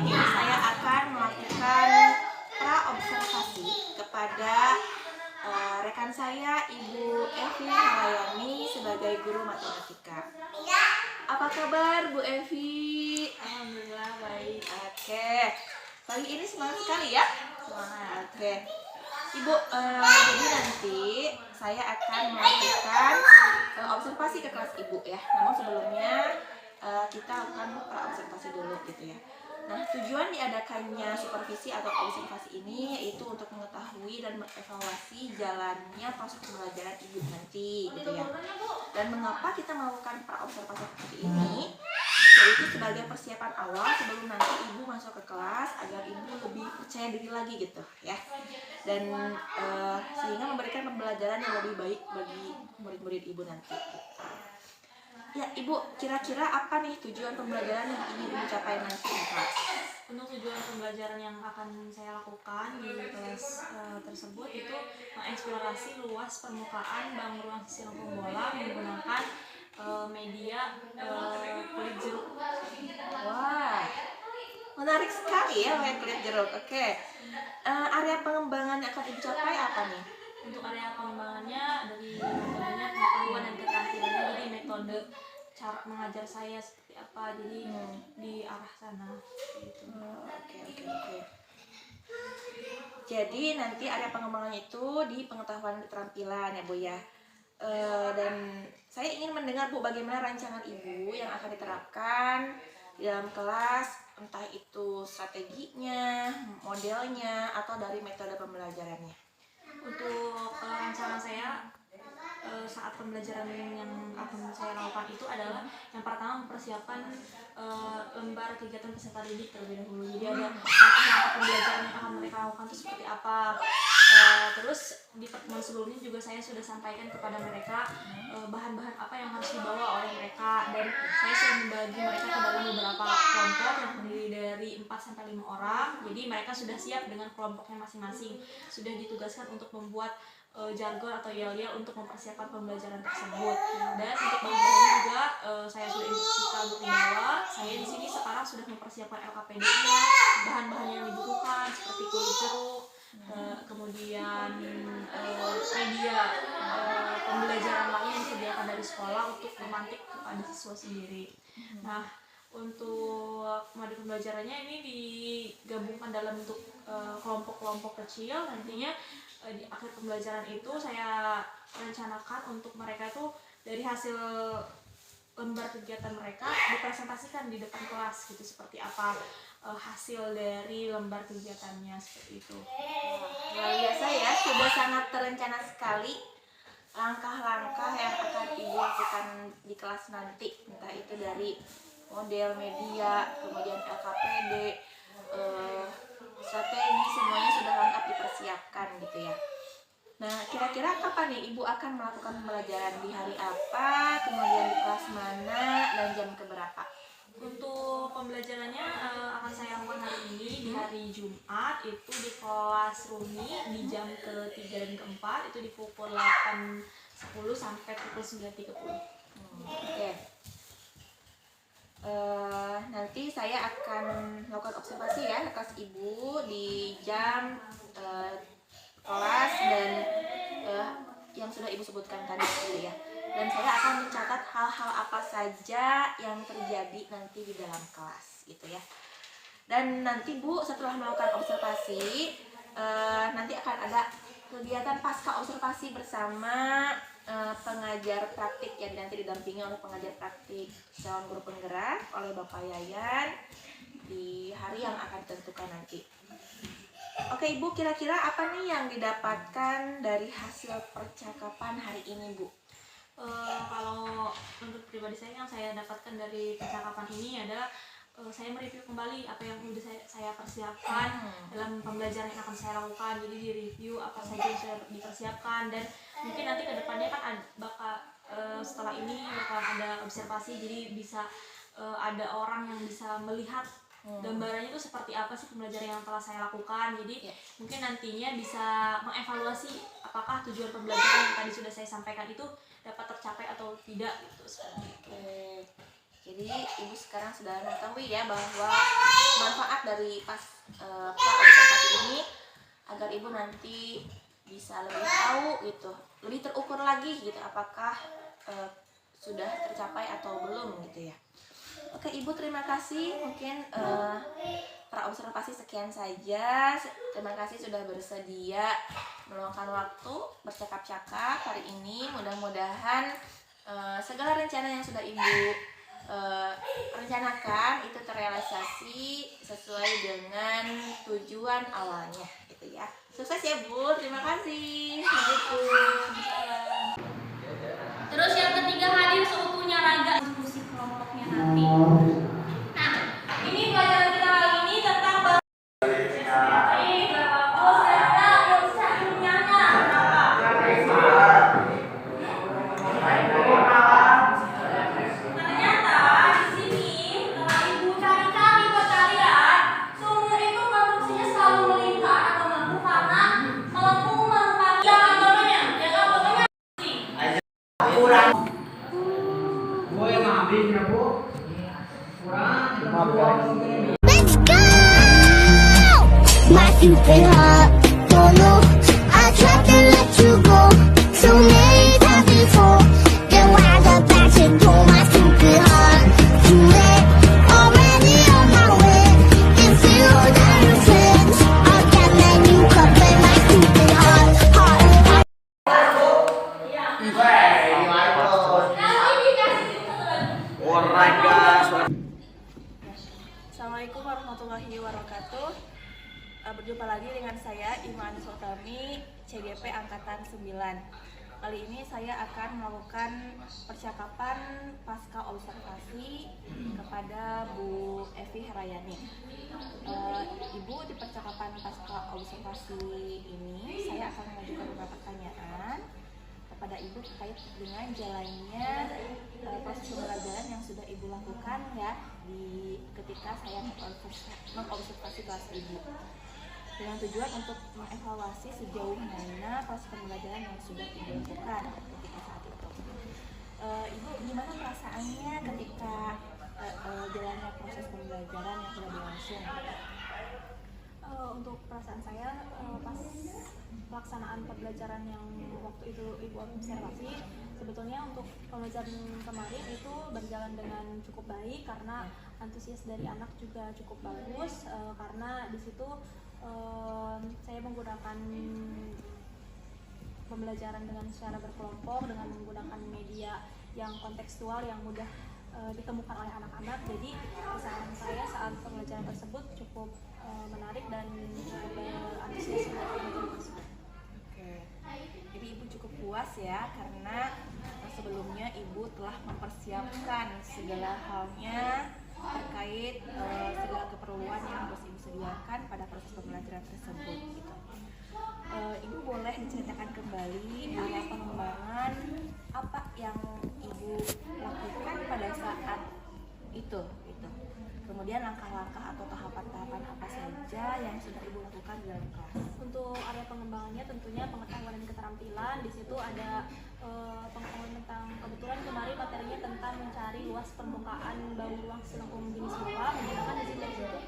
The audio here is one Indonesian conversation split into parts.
ini saya akan melakukan pra-observasi kepada rekan saya, Ibu Evi Halayani sebagai guru matematika. Apa kabar Bu Evi? Alhamdulillah baik. Oke, pagi ini semangat sekali ya? Semangat. Oke, Ibu, jadi nanti saya akan melakukan observasi ke kelas Ibu ya. Namun sebelumnya kita akan observasi dulu gitu ya. Nah, tujuan diadakannya supervisi atau observasi ini yaitu untuk mengetahui dan mengevaluasi jalannya proses pembelajaran Ibu nanti gitu ya. Dan mengapa kita melakukan pra-observasi seperti ini? Yaitu sebagai persiapan awal sebelum nanti Ibu masuk ke kelas agar Ibu lebih percaya diri lagi gitu ya. Dan sehingga memberikan pembelajaran yang lebih baik bagi murid-murid Ibu nanti. Ya Ibu, kira-kira apa nih tujuan pembelajaran yang ingin Ibu capai nanti di kelas? Untuk tujuan pembelajaran yang akan saya lakukan di kelas tersebut itu mengeksplorasi luas permukaan bank ruang silangkung bola menggunakan media kulit jeruk. Wah, menarik sekali ya kayak kulit jeruk. Oke, area pengembangan yang akan Ibu capai apa nih? Untuk area pengembangannya dari metodenya pengetahuan dan keterampilannya, jadi metode cara mengajar saya seperti apa, jadi di arah sana gitu. Oke. Jadi nanti area pengembangannya itu di pengetahuan dan keterampilan ya Bu ya. Dan saya ingin mendengar Bu bagaimana rancangan Ibu yang akan diterapkan di dalam kelas, entah itu strateginya, modelnya, atau dari metode pembelajarannya. Untuk rancangan saya saat pembelajaran yang akan saya lakukan itu adalah yang pertama mempersiapkan lembar kegiatan peserta didik terlebih dahulu. Jadi ada langkah-langkah pembelajaran yang akan mereka lakukan itu seperti apa. Terus di pertemuan sebelumnya juga saya sudah sampaikan kepada mereka bahan-bahan apa yang harus dibawa oleh mereka, dan saya sudah membagi mereka ke dalam beberapa kelompok yang terdiri dari 4-5 orang. Jadi mereka sudah siap dengan kelompoknya masing-masing, sudah ditugaskan untuk membuat jargon atau yel-yel untuk mempersiapkan pembelajaran tersebut. Dan untuk bahan-bahannya juga saya sudah instruksikan untuk dibawa. Saya di sini sekarang sudah mempersiapkan LKPD-nya, bahan-bahan yang dibutuhkan seperti kulit jeruk, kemudian media pembelajaran lain yang disediakan dari sekolah untuk memantik kepada siswa sendiri. Nah, untuk model pembelajarannya ini digabungkan dalam bentuk kelompok-kelompok kecil. Nantinya di akhir pembelajaran itu saya rencanakan untuk mereka itu dari hasil lembar kegiatan mereka dipresentasikan di depan kelas gitu, seperti apa hasil dari lembar kegiatannya seperti itu. Luar biasa ya, sudah sangat terencana sekali langkah-langkah yang akan Ibu lakukan di kelas nanti, entah itu dari model media, kemudian LKPD, strategi, semuanya sudah lengkap dipersiapkan gitu ya. Nah, kira-kira kapan nih Ibu akan melakukan pembelajaran, di hari apa, kemudian di kelas mana, dan jam keberapa? Untuk pembelajarannya akan saya lakukan hari ini di hari Jumat, itu di kelas Rumi di jam ke-3 dan ke-4, itu di pukul 8.10 sampai pukul 9.30. Oke. Nanti saya akan melakukan observasi ya ke kelas Ibu di jam kelas dan yang sudah Ibu sebutkan tadi gitu ya. Dan saya akan mencatat hal-hal apa saja yang terjadi nanti di dalam kelas gitu ya. Dan nanti Bu setelah melakukan observasi nanti akan ada kegiatan pasca observasi bersama pengajar praktik yang nanti didampingi oleh pengajar praktik calon guru penggerak oleh Bapak Yayan di hari yang akan ditentukan nanti. Oke Ibu, kira-kira apa nih yang didapatkan dari hasil percakapan hari ini Bu? Kalau untuk pribadi saya, yang saya dapatkan dari percakapan ini adalah saya mereview kembali apa yang sudah saya persiapkan dalam pembelajaran yang akan saya lakukan. Jadi direview apa saja yang sudah dipersiapkan, dan mungkin nanti kedepannya kan bakal setelah ini bakal ada observasi, jadi bisa ada orang yang bisa melihat gambarannya itu seperti apa sih pembelajaran yang telah saya lakukan. Jadi mungkin nantinya bisa mengevaluasi apakah tujuan pembelajaran yang tadi sudah saya sampaikan itu dapat tercapai atau tidak gitu, seperti itu. Jadi ibu sekarang sudah mengetahui ya bahwa manfaat dari pra-observasi ini agar ibu nanti bisa lebih tahu gitu, lebih terukur lagi gitu apakah sudah tercapai atau belum gitu ya. Oke ibu, terima kasih. Mungkin pra-observasi sekian saja. Terima kasih sudah bersedia meluangkan waktu bercakap-cakap hari ini. Mudah-mudahan segala rencana yang sudah ibu rencanakan itu terrealisasi sesuai dengan tujuan awalnya gitu ya. Sukses ya Bu, terima kasih. Assalamualaikum. Terus yang ketiga, hadir seutuhnya raga diskusi kelompoknya nanti. Nah, ini pelajaran kita kali ini tentang Let's go! My stupid heart don't know. I tried to let you go so many times before. Then why the passion told my stupid heart too late, already on my way. If you don't friends, I'll get that new cup in my stupid heart. Assalamualaikum warahmatullahi wabarakatuh. Berjumpa lagi dengan saya Iman Sultami, CGP Angkatan 9. Kali ini saya akan melakukan percakapan pasca observasi kepada Bu Evi Herayani. Ibu, di percakapan pasca observasi ini saya akan mengajukan beberapa pertanyaan kepada Ibu terkait dengan jalannya proses pembelajaran yang sudah Ibu lakukan ya ketika saya mengobservasi kelas Ibu, dengan tujuan untuk mengevaluasi sejauh mana proses pembelajaran yang sudah Ibu lakukan ketika saat itu. Ibu, gimana perasaannya ketika jalannya proses pembelajaran yang sudah berlangsung? Untuk perasaan saya pas pelaksanaan pembelajaran yang waktu itu Ibu observasi, sebetulnya untuk pembelajaran kemarin itu berjalan dengan cukup baik karena antusias dari anak juga cukup bagus, karena di situ saya menggunakan pembelajaran dengan secara berkelompok dengan menggunakan media yang kontekstual yang mudah ditemukan oleh anak-anak. Jadi perasaan saya saat pembelajaran tersebut cukup menarik dan cukup antusias. Oke. Jadi Ibu cukup puas ya karena sebelumnya Ibu telah mempersiapkan segala halnya terkait segala keperluan yang harus Ibu sediakan pada proses pembelajaran tersebut gitu. Ibu boleh diceritakan kembali awal pengembangan apa yang Ibu lakukan pada saat itu gitu. Kemudian langkah-langkah atau tahapan-tahapan apa saja yang sudah Ibu lakukan di dalam kelas. Untuk area pengembangannya tentunya pengetahuan dan keterampilan. Di situ ada pengetahuan tentang, kebetulan kemarin materinya tentang mencari luas permukaan bau ruang selengkung jenis bola, menggunakan di situ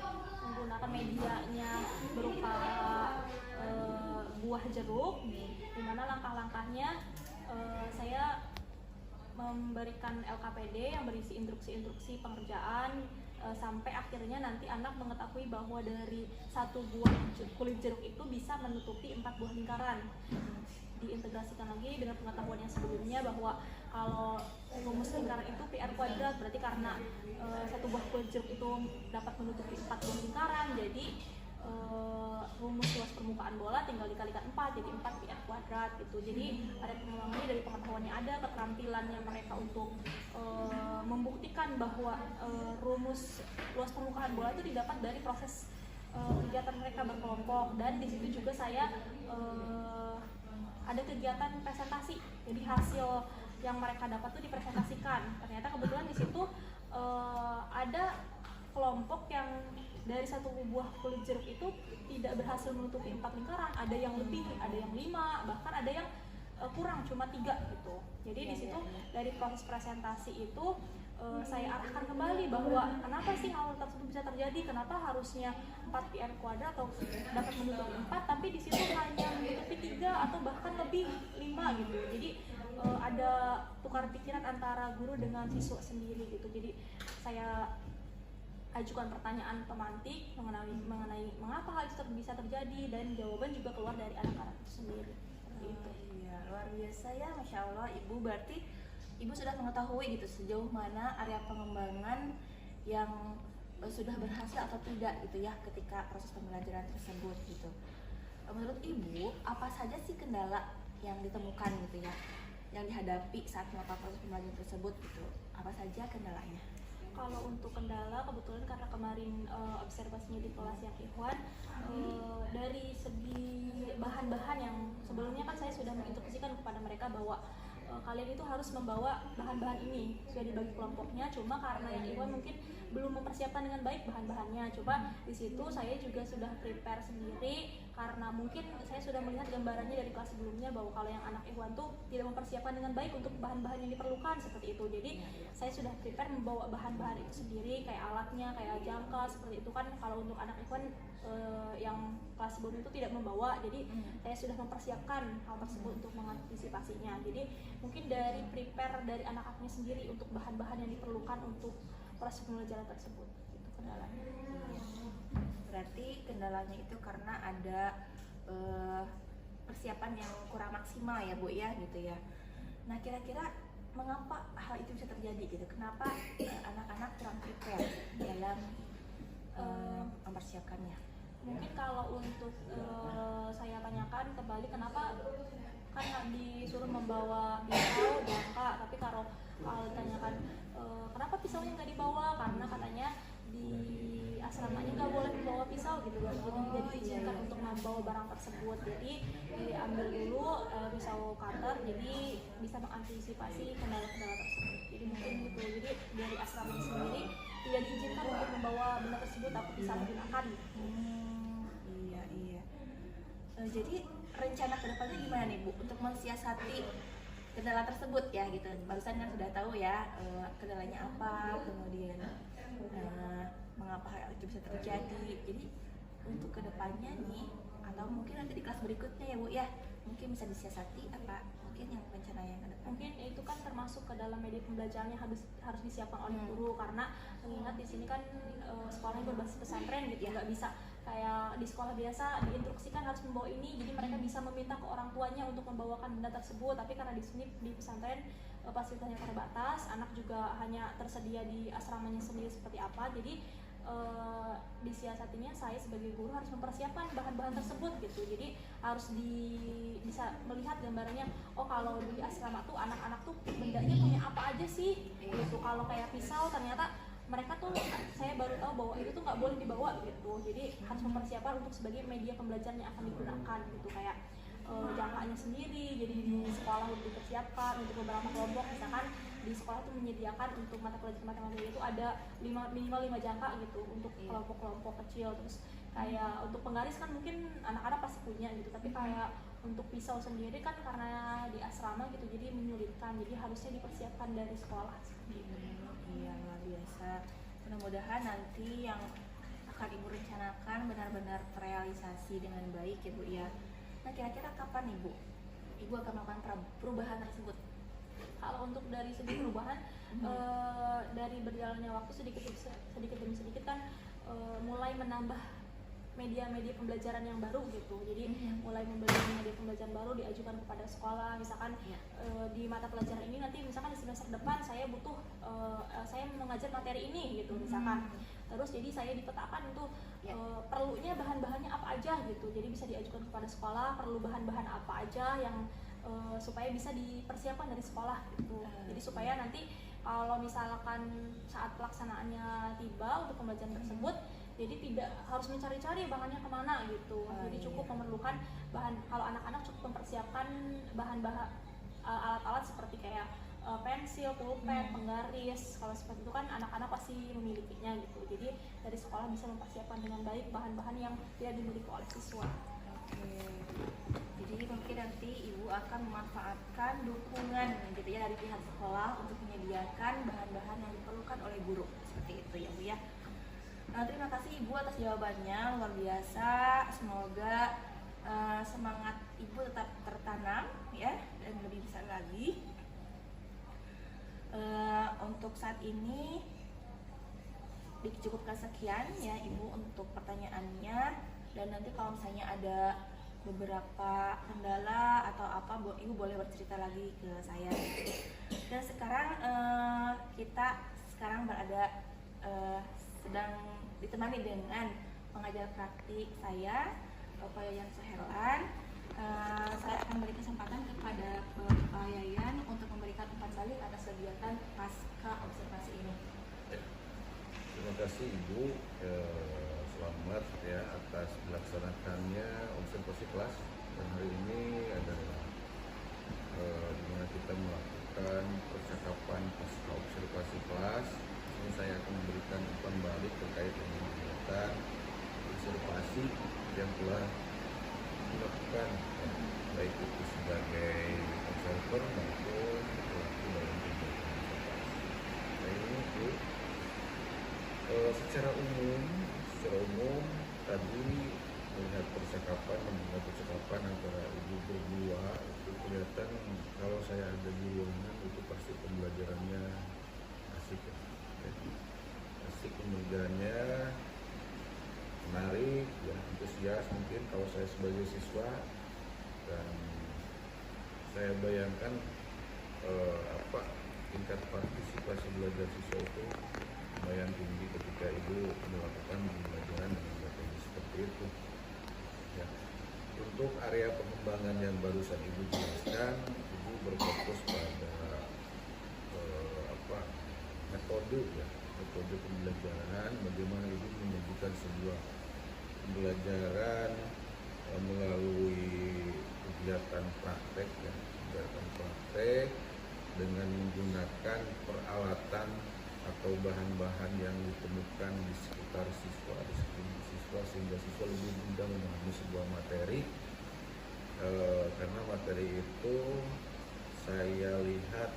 menggunakan medianya berupa buah jeruk, di mana langkah-langkahnya saya memberikan LKPD yang berisi instruksi-instruksi pengerjaan sampai akhirnya nanti anak mengetahui bahwa dari satu buah kulit jeruk itu bisa menutupi 4 buah lingkaran. Diintegrasikan lagi dengan pengetahuan yang sebelumnya bahwa kalau rumus lingkaran itu PR kuadrat, berarti karena satu buah kulit jeruk itu dapat menutupi 4 buah lingkaran, jadi rumus luas permukaan bola tinggal dikalikan 4, jadi 4 PR kuadrat gitu. Jadi ada pengembangannya dari pengetahuannya, ada keterampilannya mereka untuk membuktikan bahwa rumus luas permukaan bola itu didapat dari proses kegiatan mereka berkelompok. Dan di situ juga saya ada kegiatan presentasi, jadi hasil yang mereka dapat itu dipresentasikan. Ternyata kebetulan di situ ada kelompok yang dari satu buah kulit jeruk itu tidak berhasil menutupi 4 lingkaran, ada yang lebih, ada yang 5, bahkan ada yang kurang cuma 3 gitu. Jadi di situ dari proses presentasi itu saya arahkan kembali bahwa kenapa sih hal tersebut bisa terjadi, kenapa harusnya 4 pi r kuadrat atau dapat menutupi 4 tapi di situ hanya menutupi 3 atau bahkan lebih 5 gitu. Jadi ada tukar pikiran antara guru dengan siswa sendiri gitu. Jadi saya ajukan pertanyaan pemantik mengenai mengapa hal itu bisa terjadi, dan jawaban juga keluar dari anak-anak itu sendiri. Seperti itu. Iya, luar biasa ya, Masya Allah. Ibu berarti Ibu sudah mengetahui gitu sejauh mana area pengembangan yang sudah berhasil atau tidak gitu ya ketika proses pembelajaran tersebut gitu. Menurut Ibu, apa saja sih kendala yang ditemukan gitu ya, yang dihadapi saat melakukan proses pembelajaran tersebut gitu? Apa saja kendalanya? Kalau untuk kendala, kebetulan karena kemarin observasinya di kelas yang Ikhwan, dari segi bahan-bahan yang sebelumnya kan saya sudah menginstruksikan kepada mereka bahwa kalian itu harus membawa bahan-bahan ini, sudah dibagi kelompoknya. Cuma karena yang Ikhwan mungkin belum mempersiapkan dengan baik bahan-bahannya. Coba di situ saya juga sudah prepare sendiri, karena mungkin saya sudah melihat gambarannya dari kelas sebelumnya bahwa kalau yang anak Ikhwan tuh tidak mempersiapkan dengan baik untuk bahan-bahan yang diperlukan seperti itu. Jadi saya sudah prepare membawa bahan-bahan itu sendiri, kayak alatnya, kayak jangka seperti itu kan. Kalau untuk anak Ikhwan yang kelas sebelum itu tidak membawa, jadi saya sudah mempersiapkan hal tersebut untuk mengantisipasinya. Jadi mungkin dari prepare dari anak-anaknya sendiri untuk bahan-bahan yang diperlukan untuk proses pembelajaran tersebut, itu kendalanya. Berarti kendalanya itu karena ada persiapan yang kurang maksimal ya Bu ya gitu ya. Nah, kira-kira mengapa hal itu bisa terjadi gitu? Kenapa anak-anak kurang prepare dalam mempersiapkannya? Mungkin kalau untuk saya tanyakan kembali, kenapa kan disuruh membawa pisau, jangka, tapi kalau ditanyakan kenapa pisaunya nggak dibawa, karena katanya di asramanya nggak boleh membawa pisau gitu kan. Jadi tidak diizinkan untuk membawa barang tersebut. Jadi diambil dulu pisau cutter, jadi bisa mengantisipasi kendala-kendala tersebut. Jadi mungkin gitu. Jadi dari asramanya sendiri tidak diizinkan untuk membawa benda tersebut, tapi bisa digunakan. Iya. Jadi rencana kedepannya gimana nih Bu untuk mensiasati kendala tersebut ya gitu? Barusan kan sudah tahu ya kendalanya apa, kemudian mengapa hal itu bisa terjadi. Jadi untuk kedepannya nih, atau mungkin nanti di kelas berikutnya ya Bu ya, mungkin bisa disiasati apa mungkin yang rencana yang ke depan? Mungkin itu kan termasuk ke dalam media pembelajarannya harus disiapkan oleh guru, karena mengingat di sini kan sekolahnya berbasis pesantren gitu, nggak bisa kayak di sekolah biasa diinstruksikan harus membawa ini, jadi mereka bisa meminta ke orang tuanya untuk membawakan benda tersebut. Tapi karena di sini di pesantren fasilitasnya terbatas, anak juga hanya tersedia di asramanya sendiri seperti apa, jadi disiasatinya saya sebagai guru harus mempersiapkan bahan-bahan tersebut gitu. Jadi harus bisa melihat gambarannya, oh kalau di asrama tuh anak-anak tuh bendanya punya apa aja sih gitu. Kalau kayak pisau ternyata mereka tuh, saya baru tahu bahwa itu tuh nggak boleh dibawa gitu. Jadi harus mempersiapkan untuk sebagai media pembelajaran yang akan digunakan gitu. Kayak jangkanya sendiri, jadi di sekolah udah dipersiapkan untuk beberapa kelompok. Misalkan di sekolah itu menyediakan untuk mata pelajaran matematika itu ada minimal 5 jangka gitu untuk kelompok-kelompok kecil. Terus kayak untuk penggaris kan mungkin anak-anak pasti punya gitu, tapi kayak untuk pisau sendiri kan karena di asrama gitu jadi menyulitkan, jadi harusnya dipersiapkan dari sekolah seperti itu. Iya, luar biasa. Mudah-mudahan nanti yang akan Ibu rencanakan benar-benar terrealisasi dengan baik ya Bu ya. Nah, kira-kira kapan nih Bu Ibu akan melakukan perubahan tersebut? Kalau untuk dari segi perubahan, dari berjalannya waktu sedikit demi sedikit kan mulai menambah media-media pembelajaran yang baru gitu. Jadi mulai membeli media pembelajaran baru diajukan kepada sekolah. Misalkan di mata pelajaran ini nanti misalkan di semester depan saya butuh saya mengajar materi ini gitu misalkan. Terus jadi saya dipetakan itu perlunya bahan-bahannya apa aja gitu. Jadi bisa diajukan kepada sekolah perlu bahan-bahan apa aja yang supaya bisa dipersiapkan dari sekolah gitu. Jadi supaya nanti kalau misalkan saat pelaksanaannya tiba untuk pembelajaran tersebut, jadi tidak harus mencari-cari bahannya kemana gitu. Jadi cukup memerlukan bahan, kalau anak-anak cukup mempersiapkan bahan-bahan alat-alat seperti kayak pensil, pulpen, penggaris. Kalau seperti itu kan anak-anak pasti memilikinya gitu. Jadi dari sekolah bisa mempersiapkan dengan baik bahan-bahan yang tidak dimiliki oleh siswa. Oke. Jadi mungkin nanti ibu akan memanfaatkan dukungan gitu ya dari pihak sekolah untuk menyediakan bahan-bahan yang diperlukan oleh guru, seperti itu ya Bu ya. Terima kasih Ibu atas jawabannya, luar biasa. Semoga semangat Ibu tetap tertanam ya dan lebih besar lagi. Untuk saat ini dicukupkan sekian ya Ibu untuk pertanyaannya, dan nanti kalau misalnya ada beberapa kendala atau apa, Ibu boleh bercerita lagi ke saya. Dan sekarang kita berada sedang ditemani dengan pengajar praktik saya, Bapak Yayan Soherlan. Saya akan beri kesempatan kepada Bapak Yayan untuk memberikan umpan balik atas kegiatan pasca observasi ini. Terima kasih Ibu, selamat ya atas dilaksanakannya observasi kelas. Dan hari ini adalah di mana kita melakukan percakapan pasca observasi kelas. Ini saya akan memberikan umpan balik terkait dengan kegiatan observasi yang telah dilakukan, ya, baik itu sebagai observer maupun pelaku dalam kegiatan observasi. Nah ini Bu, secara umum tadi melihat percakapan antara ibu berdua itu kelihatan kalau saya ada di ruangan itu pasti pembelajarannya asik ya. Asik pembelajarannya, menarik ya, antusias mungkin kalau saya sebagai siswa, dan saya bayangkan tingkat partisipasi belajar siswa itu lumayan tinggi ketika ibu melakukan pembelajaran dengan metode seperti itu ya. Untuk area pengembangan yang barusan ibu jelaskan, ibu berfokus pada metode pembelajaran, bagaimana ibu menyajikan sebuah pembelajaran melalui kegiatan praktek ya, dengan menggunakan peralatan atau bahan-bahan yang ditemukan di sekitar siswa, sehingga siswa lebih mudah memahami sebuah materi. Karena materi itu saya lihat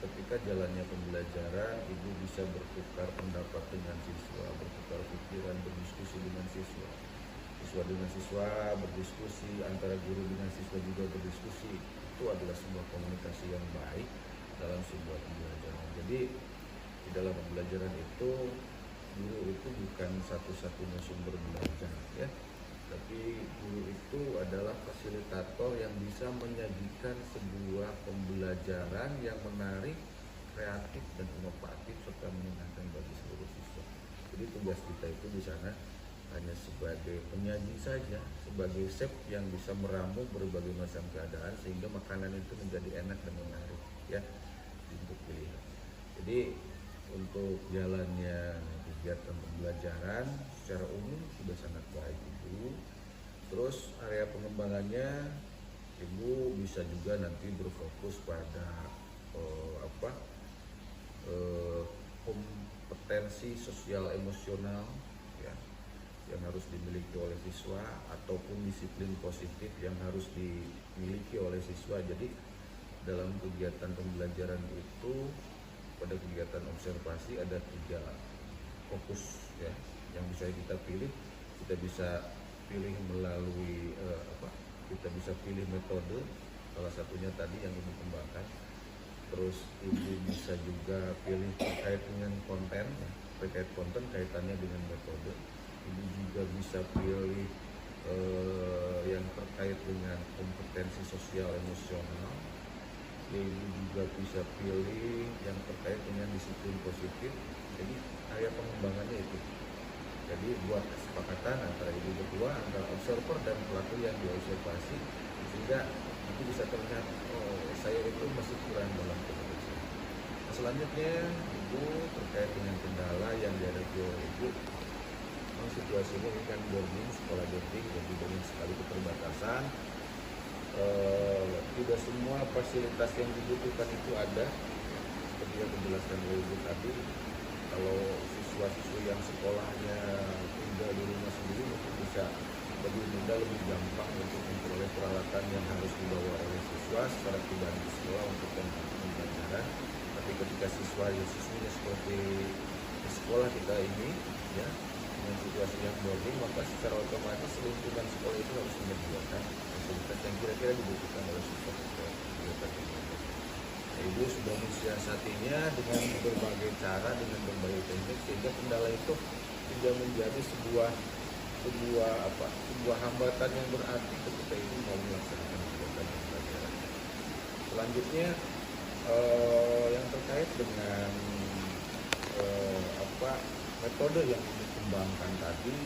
ketika jalannya pembelajaran, ibu bisa bertukar pendapat dengan siswa, bertukar pikiran, berdiskusi dengan siswa dengan siswa berdiskusi, antara guru dengan siswa juga berdiskusi. Itu adalah sebuah komunikasi yang baik dalam sebuah pembelajaran. Jadi di dalam pembelajaran itu guru itu bukan satu-satunya sumber belajar ya, tapi guru itu adalah fasilitator yang bisa menyajikan sebuah pembelajaran yang menarik, kreatif dan inovatif serta menyenangkan bagi seluruh siswa. Jadi tugas kita itu di sana hanya sebagai penyaji saja, sebagai chef yang bisa meramu berbagai macam keadaan sehingga makanan itu menjadi enak dan menarik ya untuk pilihan. Jadi untuk jalannya kegiatan pembelajaran secara umum sudah sangat baik Ibu. Terus area pengembangannya Ibu bisa juga nanti berfokus pada kompetensi sosial emosional ya, yang harus dimiliki oleh siswa, ataupun disiplin positif yang harus dimiliki oleh siswa. Jadi dalam kegiatan pembelajaran itu, pada kegiatan observasi ada 3 fokus ya yang bisa kita pilih. Kita bisa pilih melalui kita bisa pilih metode, salah satunya tadi yang Ibu kembangkan. Terus Ibu bisa juga pilih terkait dengan konten, terkait konten kaitannya dengan metode. Ibu juga bisa pilih yang terkait dengan kompetensi sosial emosional. Ibu juga bisa pilih yang terkait dengan disiplin positif. Jadi area pengembangannya itu. Jadi buat kesepakatan antara ibu berdua, antara observer dan pelaku yang diobservasi, sehingga itu bisa terlihat saya itu masih kurang dalam kompetensi. Nah, selanjutnya ibu terkait dengan kendala yang dihadapi oleh ibu. Situasinya ini kan boarding, sekolah boarding, jadi banyak sekali keterbatasan. Tidak semua fasilitas yang dibutuhkan itu ada, seperti yang dijelaskan oleh ibu tadi. Kalau siswa-siswi yang sekolahnya tinggal di rumah sendiri mungkin bisa lebih mudah, lebih gampang untuk memperoleh peralatan yang harus dibawa oleh siswa secara pribadi di sekolah untuk pembelajaran. Tapi ketika siswanya seperti di sekolah kita ini, ya, dengan situasi yang boarding, maka secara otomatis lingkungan sekolah itu harus menyediakan fasilitas yang kira-kira dibutuhkan oleh siswa sekolah. Ibu sudah mensiasatinya dengan berbagai cara, dengan berbagai teknik, sehingga kendala itu tidak menjadi sebuah hambatan yang berarti ketika ibu mau melaksanakan kegiatan pembelajaran. Selanjutnya yang terkait dengan metode yang dikembangkan tadi,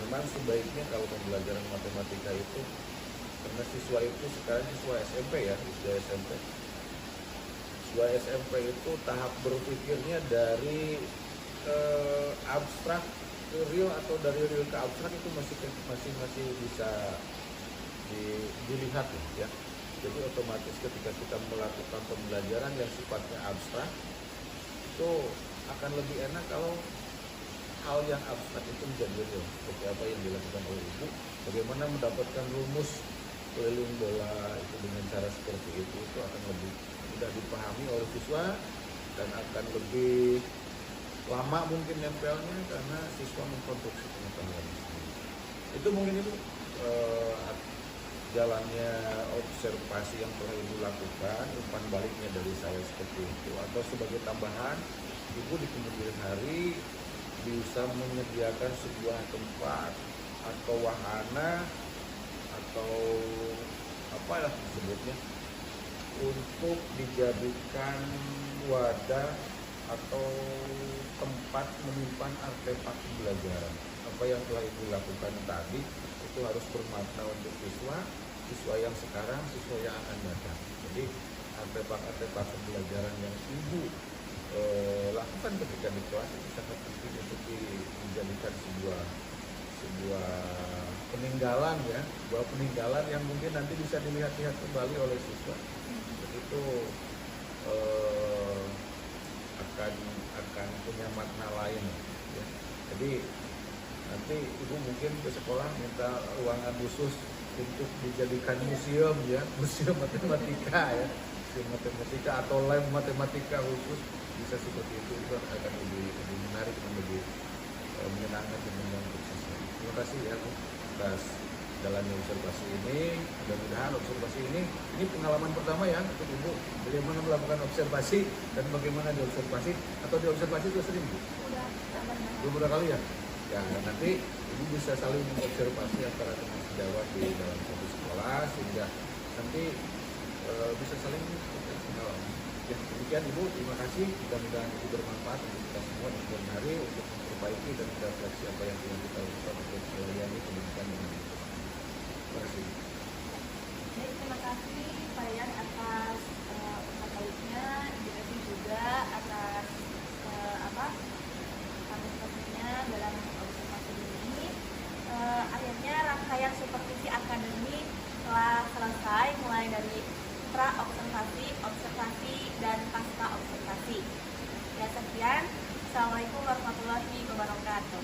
memang sebaiknya kalau pembelajaran matematika itu, karena siswa itu sekarang siswa SMP ya, siswa SMP itu tahap berpikirnya dari abstrak ke real atau dari real ke abstrak itu masih bisa dilihat ya. Jadi otomatis ketika kita melakukan pembelajaran yang sifatnya abstrak itu akan lebih enak kalau hal yang abstrak itu menjadi real. Seperti apa yang dilakukan oleh ibu, bagaimana mendapatkan rumus keliling bola itu dengan cara seperti itu akan lebih mudah dipahami oleh siswa dan akan lebih lama mungkin nempelnya karena siswa mengkonstruksi pengetahuan. Itu mungkin itu jalannya observasi yang telah ibu lakukan, umpan baliknya dari saya seperti itu. Atau sebagai tambahan, ibu di kemudian hari bisa menyediakan sebuah tempat atau wahana atau apa lah disebutnya untuk dijadikan wadah atau tempat menyimpan artefak pembelajaran. Apa yang telah ibu lakukan tadi itu harus bermakna untuk siswa yang sekarang, siswa yang akan datang. Jadi artefak pembelajaran yang ibu lakukan ketika di kelas itu sangat penting untuk dijadikan sebuah peninggalan ya, sebuah peninggalan yang mungkin nanti bisa dilihat-lihat kembali oleh siswa. Jadi itu akan punya makna lain ya. Jadi nanti ibu mungkin ke sekolah minta ruangan khusus untuk dijadikan museum ya, museum matematika ya, museum matematika atau lab matematika khusus, bisa seperti itu akan lebih menarik dan lebih menyenangkan dan untuk siswa. Terima kasih ya Bu atas jalannya observasi ini. Mudah-mudahan observasi ini pengalaman pertama ya untuk ibu, bagaimana melakukan observasi dan bagaimana diobservasi atau diobservasi itu sering Bu? Beberapa kali ya. Ya nanti ibu bisa saling mengobservasi antara teman sejawat di dalam satu sekolah sehingga nanti bisa saling pengalaman. Ya demikian ibu, terima kasih. Mudah-mudahan itu bermanfaat untuk kita semua di kemudian hari untuk memperbaiki dan refleksi apa yang telah kita lakukan untuk melayani pendidikan dengan baik. Terima kasih. Baik, terima kasih Pak Yan atas umpan baliknya, Ibu Evi juga atas partisipasinya dalam observasi ini. Akhirnya rangkaian supervisi akademik telah selesai, mulai dari pra-observasi, observasi, dan pasca-observasi. Ya sekian. Assalamualaikum warahmatullahi wabarakatuh.